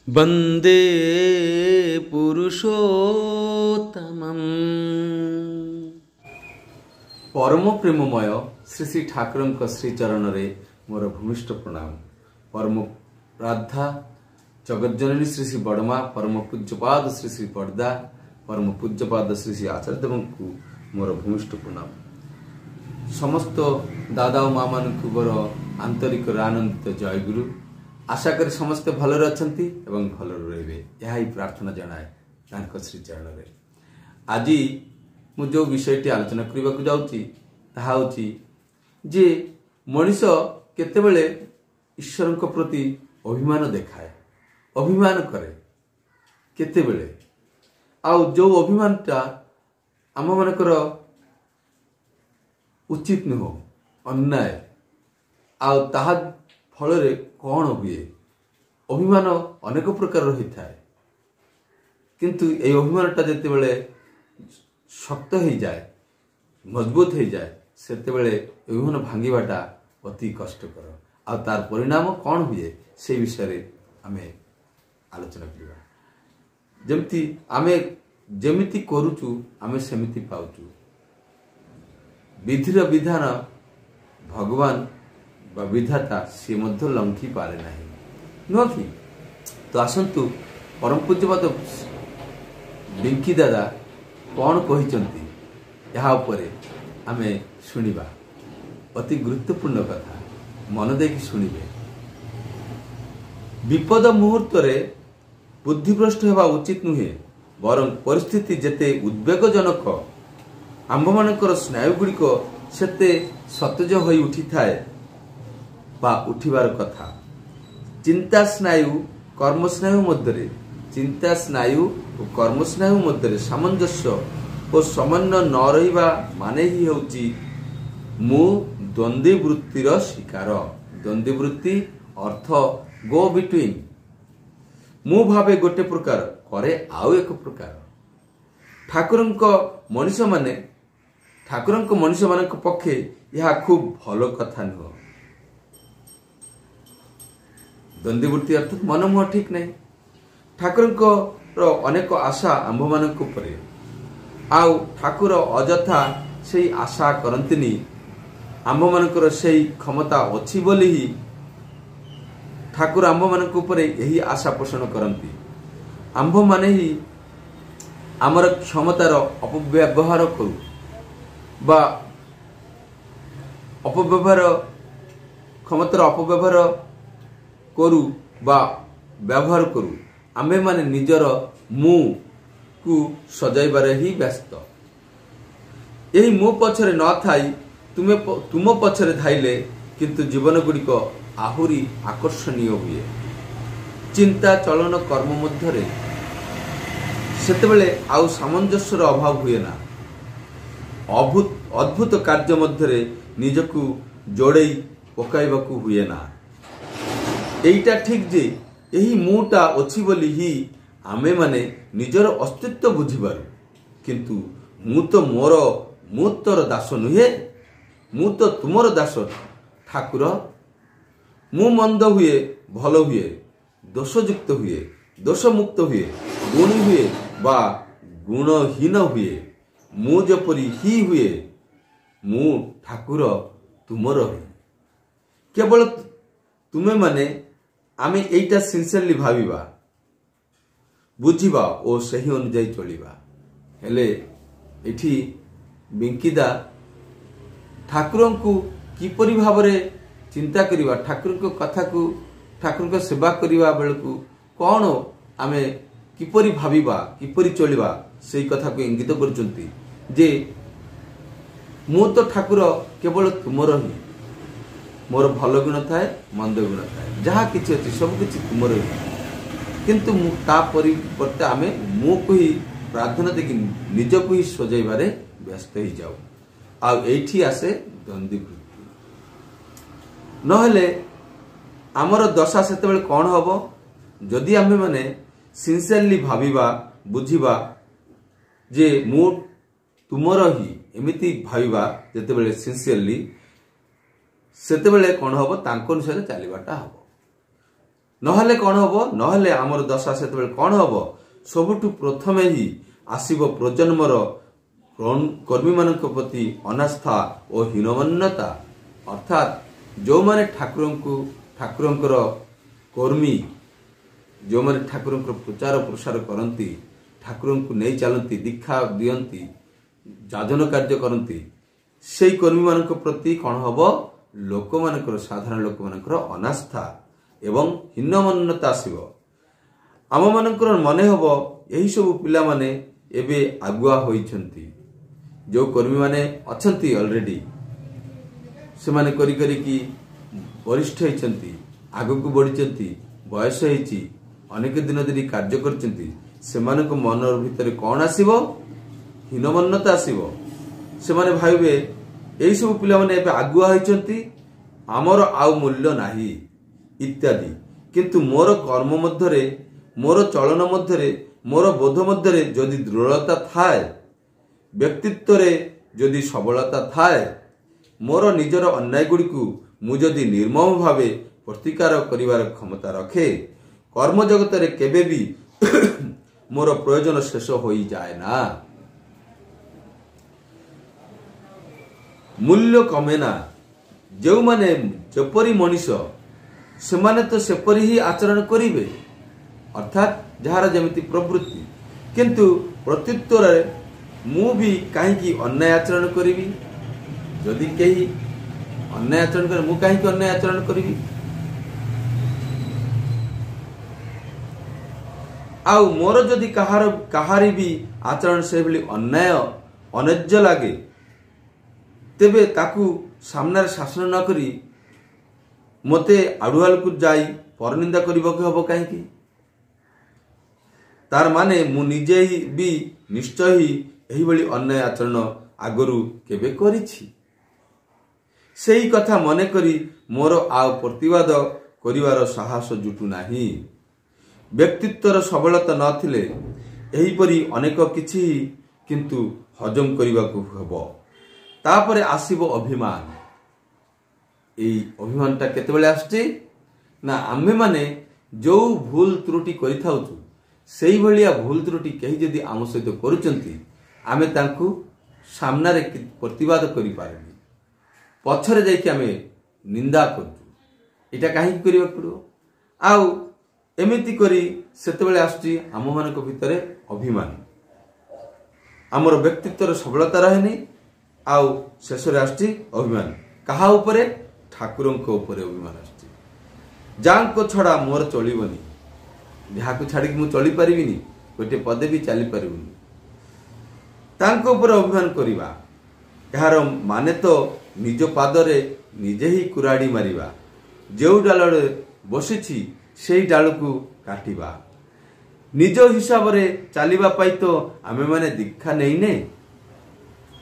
वंदे पुरुषोत्तमम्। परम प्रेममय श्री श्री ठाकुर श्रीचरण रे मोर भूमिष्ठ प्रणाम। परम राधा जगज्जननी श्री श्री बड़मा, परम पूज्यपाद श्री श्री बड़दा, परम पूज्यपाद श्री श्री आचार्य देव को मोर भूमिष्ठ प्रणाम। समस्त दादा और माँ मान मोर आंतरिक आनंदित जय गुरु। आशा करी समस्ते भलरे अछंती एवं भलरे रहिबे, यही प्रार्थना जनाए तांको श्री चरण रे। आज मु जो विषयटी आलोचना करबा को जाउची ताहा होची जे मनुष्य केतेबेले ईश्वर को प्रति अभिमान देखाए, अभिमान करे केतेबेले, आउ जो अभिमानटा आम मानकर उचित नुह, अन्याय, आउ ताहा फल कौन हुए। अभिमान अनेक प्रकार रही थाए, किंतु ये अभिमानटा जितेबले शक्त हो जाए, मजबूत हो जाए, सेतेबले अभिमान भांगीबाटा अति कष्टकर। आ तार परिणाम कौन हुए से विषय आमे आलोचना करबा। जेमती आमे जेमिति करूचु आमे सेमिति पाउचु। विधिर विधान भगवान बा विधाता सी मध्य लंघी पारे नहीं, नुह कि? तो आसंतु परम पूज्यपाद बिंकी दादा कौन कहिचंती यहाँ उपरे आमे सुनिबा। अति गुरुत्वपूर्ण कथा, मन देकी सुनिबे। विपद मुहूर्त रे बुद्धिभ्रष्ट हेबा उचित नुहे, बरं परिस्थिति जेते उद्वेगजनक आंभ मानकर स्नायु गुड़िक सेते सतेज होई उठी थाए बा उठिबार कथा। चिंता स्नायु कर्म स्नायु मध्य, चिंता स्नायु और कर्म स्नायु मध्य सामंजस्य और समन्वय न रहिबा माने ही होची मु द्वंद्वी वृत्तिर शिकार। द्वंद्वी वृत्ति अर्थ गो बिटवीन। मु भावे गोटे प्रकार करे आउ एक प्रकार। ठाकुरंक मनुष्य माने, ठाकुरंक मनुष्य मानक पक्षे यह खूब भल कथा नुह। द्वंद्ववृत्ति अर्थात मन मुह ठीक नहीं। ठाकुर अनेक आशा आंभ मान आउ ठाकुर अजथा से आशा करंतिनी। आंभ मानकर से क्षमता अच्छी बोली ही ठाकुर आंभ मान यही आशा पोषण करती। आंभ माने ही आमर क्षमतार अपव्यवहार करू बा अपव्यवहार, क्षमतार अपव्यवहार करू बा व्यवहार करू। आमे माने निजर मु को सजाइबारे ही व्यस्त। यही मु पछरे न थाई तुम पछरे धाइले किंतु जीवन गुड़िक आहुरी आकर्षणीय हुए। चिंता चलन कर्म मध्यरे सेतेबेले आउ सामंजस्यर अभाव हुए ना। अद्भुत कार्य मध्यरे निजकु जोड़े पकाइबाकू हुए ना। एटा ठीक जे यही मुटा अच्छी बोली ही आमे माने निजर अस्तित्व बुझिबारू, किंतु मु तोर दास नुहे, मु तो तुमर दास ठाकुर। मु मंद हुए भल हुए, दोषयुक्त हुए दोषमुक्त हुए, गुणी हुए बा गुणहीन हुए, मु जपरी ही हुए मु ठाकुर तुमर हुए। केवल तुमे माने आमे एटा सिंसियरली भाविबा, बुझिबा और सही अनुଯାयी चलिबा। हेले एठी बिंकीदा ठाकुरन को किपरि भावरे चिंता करिबा, ठाकुर को कथा को, ठाकुर को सेवा करिबा बेलकू कौन आमे किपरि भाविबा, किपरि चलिबा सेही कथा को इंगित करचंती जे मु तो ठाकुर केवल तुमर ही। मोर भल गुण थाए, मंद गुण थाए, जहाँ किसी अच्छी सब किसी तुमर ही। किंतु ता परिवर्ते आमे मु को ही प्रार्थना देखी निज को ही सजाइबारे व्यस्त ही जाऊ। आउ एठी आसे द्वंद्वी वृत्ति। नहेले आमर दशा सेतेबेले कौन हबो? जदि आमे माने सिंसियरली भाविबा, बुझिबा जे मु तुमर ही एमिति भाविबा, जेतेबेले सिंसियरली, सेतेबेले कौन हबो? तांको अनुसार चलीबाटा हबो। নহলে କ'ଣ ହବ? ନହେଲେ ଆମର ଦଶା ସେତେବେଳେ କ'ଣ ହବ? ସବୁଠୁ ପ୍ରଥମେ ହିଁ ଆସିବ ପ୍ରଜନ୍ମର କର୍ମୀମାନଙ୍କ ପ୍ରତି ଅନାସ୍ଥା ଓ ହୀନମନ୍ୟତା। ଅର୍ଥାତ୍ ଯେଉଁମାନେ ଠାକୁରଙ୍କର କର୍ମୀ, ଯେଉଁମାନେ ଠାକୁରଙ୍କର ପ୍ରଚାର ପ୍ରସାର କରନ୍ତି, ଠାକୁରଙ୍କୁ ନେଇ ଚାଲନ୍ତି, ଦୀକ୍ଷା ଦିଅନ୍ତି, ଯାଜନ କାର୍ଯ୍ୟ କରନ୍ତି, ସେଇ କର୍ମୀମାନଙ୍କ ପ୍ରତି କ'ଣ ହବ? ଲୋକମାନଙ୍କର, ସାଧାରଣ ଲୋକମାନଙ୍କର ଅନାସ୍ଥା ଏବଂ ହୀନମନ୍ୟତା ଆସିବ। ଆମମାନଙ୍କର ମନେ ହବ ଏହିସବୁ ପିଲାମାନେ ଏବେ ଆଗୁଆ ହୋଇଛନ୍ତି। ଯେଉଁ କର୍ମୀମାନେ ଅଛନ୍ତି ଅଲରେଡ଼ି, ସେମାନେ କରି କରିକି ବରିଷ୍ଠ ହୋଇଛନ୍ତି, ଆଗକୁ ବଢ଼ିଛନ୍ତି, ବୟସ ହେଇଛି, ଅନେକ ଦିନ ଧରି କାର୍ଯ୍ୟ କରିଛନ୍ତି। ସେମାନଙ୍କ ମନ ଭିତରେ କ'ଣ ଆସିବ? ହୀନମନ୍ୟତା ଆସିବ। ସେମାନେ ଭାବିବେ ଏହିସବୁ ପିଲାମାନେ ଏବେ ଆଗୁଆ ହୋଇଛନ୍ତି, ଆମର ଆଉ ମୂଲ୍ୟ ନାହିଁ ଇତ୍ୟାଦି। କିନ୍ତୁ ମୋର କର୍ମ ମଧ୍ୟରେ, ମୋର ଚଳନ ମଧ୍ୟରେ, ମୋର ବୋଧ ମଧ୍ୟରେ ଯଦି ଦୃଢ଼ତା ଥାଏ, ବ୍ୟକ୍ତିତ୍ୱରେ ଯଦି ସବଳତା ଥାଏ, ମୋର ନିଜର ଅନ୍ୟାୟଗୁଡ଼ିକୁ ମୁଁ ଯଦି ନିର୍ମମ ଭାବେ ପ୍ରତିକାର କରିବାର କ୍ଷମତା ରଖେ, କର୍ମ ଜଗତରେ କେବେ ବି ମୋର ପ୍ରୟୋଜନ ଶେଷ ହୋଇଯାଏ ନା, ମୂଲ୍ୟ କମେ ନା। ଯେଉଁମାନେ ଯେପରି ମଣିଷ ସେମାନେ ତ ସେପରି ହିଁ ଆଚରଣ କରିବେ, ଅର୍ଥାତ୍ ଯାହାର ଯେମିତି ପ୍ରବୃତ୍ତି। କିନ୍ତୁ ପ୍ରତ୍ୟୁତ୍ତରରେ ମୁଁ ବି କାହିଁକି ଅନ୍ୟାୟ ଆଚରଣ କରିବି? ଯଦି କେହି ଅନ୍ୟାୟ ଆଚରଣ କରେ, ମୁଁ କାହିଁକି ଅନ୍ୟାୟ ଆଚରଣ କରିବି? ଆଉ ମୋର ଯଦି କାହାରି ବି ଆଚରଣ ସେଭଳି ଅନ୍ୟାୟ ଅନୈଜ୍ୟ ଲାଗେ, ତେବେ ତାକୁ ସାମ୍ନାରେ ଶାସନ ନ କରି ମୋତେ ଆଢୁଆଳକୁ ଯାଇ ପରନିନ୍ଦା କରିବାକୁ ହେବ କାହିଁକି? ତାର ମାନେ ମୁଁ ନିଜେ ବି ନିଶ୍ଚୟ ହିଁ ଏହିଭଳି ଅନ୍ୟାୟ ଆଚରଣ ଆଗରୁ କେବେ କରିଛି। ସେହି କଥା ମନେ କରି ମୋର ଆଉ ପ୍ରତିବାଦ କରିବାର ସାହସ ଜୁଟୁ ନାହିଁ। ବ୍ୟକ୍ତିତ୍ୱର ସବଳତା ନଥିଲେ ଏହିପରି ଅନେକ କିଛି କିନ୍ତୁ ହଜମ କରିବାକୁ ହେବ। ତାପରେ ଆସିବ ଅଭିମାନ। এই অভিমানটা কেতବେଳେ ଆସୁଛି? ନା ଆମେମାନେ ଯେଉଁ ଭୁଲ ତ୍ରୁଟି କରିଥାଉଛୁ, ସେଇଭଳିଆ ଭୁଲ ତ୍ରୁଟି କେହି ଯଦି ଆମ ସହିତ କରୁଛନ୍ତି, ଆମେ ତାଙ୍କୁ ସାମ୍ନାରେ ପ୍ରତିବାଦ କରିପାରୁନି, ପଛରେ ଯାଇକି ଆମେ ନିନ୍ଦା କରୁଛୁ। ଏଇଟା କାହିଁକି କରିବାକୁ ପଡ଼ିବ? ଆଉ ଏମିତି କରି ସେତେବେଳେ ଆସୁଛି ଆମମାନଙ୍କ ଭିତରେ ଅଭିମାନ। ଆମର ବ୍ୟକ୍ତିତ୍ୱର ସବଳତା ରହେନି, ଆଉ ଶେଷରେ ଆସୁଛି ଅଭିମାନ। କାହା ଉପରେ? ଠାକୁରଙ୍କ ଉପରେ ଅଭିମାନ ଆସୁଛି। ଯାହାଙ୍କ ଛଡ଼ା ମୋର ଚଳିବନି, ଯାହାକୁ ଛାଡ଼ିକି ମୁଁ ଚଳିପାରିବିନି, ଗୋଟିଏ ପଦେ ବି ଚାଲିପାରିବିନି, ତାଙ୍କ ଉପରେ ଅଭିମାନ କରିବା। ଏହାର ମାନେ ତ ନିଜ ପାଦରେ ନିଜେ ହିଁ କୁରାଡ଼ି ମାରିବା। ଯେଉଁ ଡାଳରେ ବସିଛି ସେହି ଡାଳକୁ କାଟିବା। ନିଜ ହିସାବରେ ଚାଲିବା ପାଇଁ ତ ଆମେମାନେ ଦୀକ୍ଷା ନେଇନେ,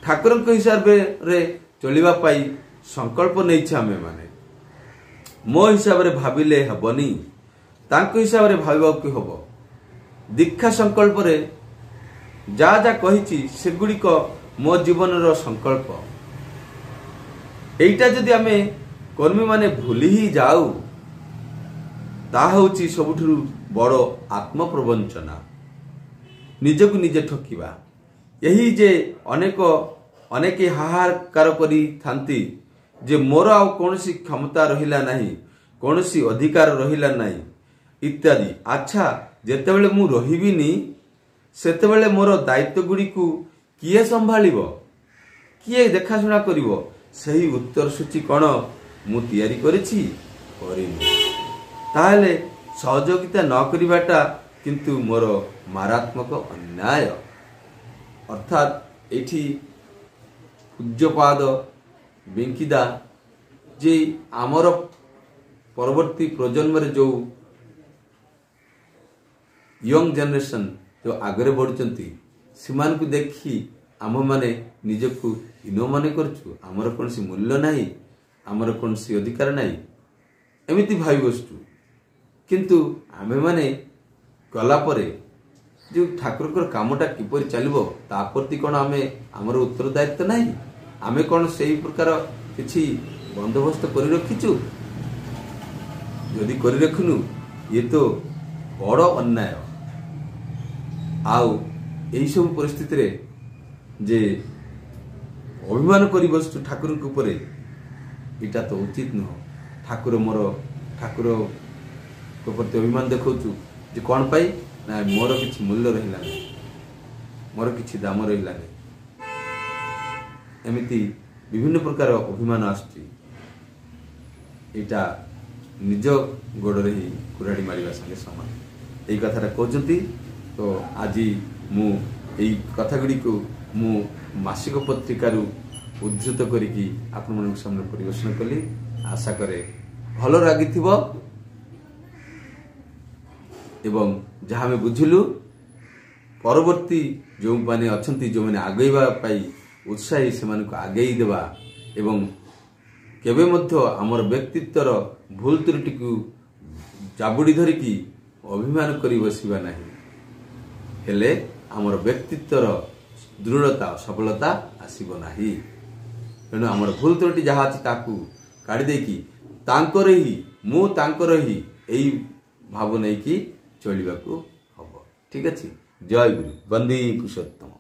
ଠାକୁରଙ୍କ ହିସାବରେ ଚଳିବା ପାଇଁ ସଂକଳ୍ପ ନେଇଛେ। ଆମେମାନେ ମୋ ହିସାବରେ ଭାବିଲେ ହେବନି, ତାଙ୍କ ହିସାବରେ ଭାବିବାକୁ ହେବ। ଦୀକ୍ଷା ସଂକଳ୍ପରେ ଯାହା ଯାହା କହିଛି ସେଗୁଡ଼ିକ ମୋ ଜୀବନର ସଂକଳ୍ପ। এইটা যদি ଆମେ କର୍ମୀମାନେ ଭୁଲି ହିଁ ଯାଉ, ତାହା ହେଉଛି ସବୁଠାରୁ ବଡ଼ ଆତ୍ମପ୍ରବଞ୍ଚନା, ନିଜକୁ ନିଜେ ଠକିବା। ଏହି ଯେ ଅନେକ ହାହାକାର କରିଥାନ୍ତି ଯେ ମୋର ଆଉ କୌଣସି କ୍ଷମତା ରହିଲା ନାହିଁ, କୌଣସି ଅଧିକାର ରହିଲା ନାହିଁ ଇତ୍ୟାଦି। ଆଚ୍ଛା, ଯେତେବେଳେ ମୁଁ ରହିବିନି ସେତେବେଳେ ମୋର ଦାୟିତ୍ୱ ଗୁଡ଼ିକୁ କିଏ ସମ୍ଭାଳିବ, କିଏ ଦେଖାଶୁଣା କରିବ? ସେହି ଉତ୍ତର ସୂଚୀ କ'ଣ ମୁଁ ତିଆରି କରିଛି? କରିନି। ତାହେଲେ ସହଯୋଗିତା ନ କରିବାଟା କିନ୍ତୁ ମୋର ମାରାତ୍ମକ ଅନ୍ୟାୟ। ଅର୍ଥାତ୍ ଏଠି ପୂଜ୍ୟପାଦ ବେଙ୍କିଦା ଯେ ଆମର ପରବର୍ତ୍ତୀ ପ୍ରଜନ୍ମରେ ଯେଉଁ ୟଙ୍ଗ ଜେନେରେସନ୍ ଯେଉଁ ଆଗରେ ବଢ଼ୁଛନ୍ତି, ସେମାନଙ୍କୁ ଦେଖି ଆମମାନେ ନିଜକୁ ହୀନ ମନେ କରୁଛୁ। ଆମର କୌଣସି ମୂଲ୍ୟ ନାହିଁ, ଆମର କୌଣସି ଅଧିକାର ନାହିଁ, ଏମିତି ଭାବି ବସୁଛୁ। କିନ୍ତୁ ଆମେମାନେ ଗଲା ପରେ ଯେଉଁ ଠାକୁରଙ୍କର କାମଟା କିପରି ଚାଲିବ ତା ପ୍ରତି କ'ଣ ଆମର ଉତ୍ତରଦାୟିତ୍ୱ ନାହିଁ? ଆମେ କ'ଣ ସେହି ପ୍ରକାର କିଛି ବନ୍ଦୋବସ୍ତ କରି ରଖିଛୁ? ଯଦି କରି ରଖିନୁ ये तो बड़ अन्याय। आउ यही सब परिस्थिति रे जे अभिमान कर बसु ठाकुर ऊपर इटा तो उचित नुह। ठाकुर मोर ठाकुर को प्रति अभिमान देखौछु जे कौन पाई ना मोर किछि मूल्य रहिला नहीं, मोर किछि दाम रहिला नहीं। एमिति विभिन्न प्रकार अभिमान आसुची। इटा निज गोड़े ही कुराड़ी मारिबा संगे समान यही कथाटा कहते। तो आज मु यही कथा गुड़ी को मु मासिक पत्रिकारु उद्धृत करिकी आपण मन सामने परिवेशन कली। आशा करे भल लागिथिबो एवं जहाँ आम बुझिलु परवर्ती जो माने अछंती जो माने आगैबा पाई उत्साही से मानको आगेई देबा एवं केबे मध्य आमर व्यक्तित्वर भूल त्रुटि को जाबुड़ी धरिकी अभिमान करी बसिबा नाही। हेले आमर व्यक्तित्वर दृढ़ता सफलता आसीबो नाही। तेणु आमर भूल त्रुटि जहाँ अछि ताकू काढ़ी देकी तांकर ही मु तांकर ही एई भाव नहीं कि चलिबा को हबो। ठीक अछि। जय गुरु। वंदे पुरुषोत्तम।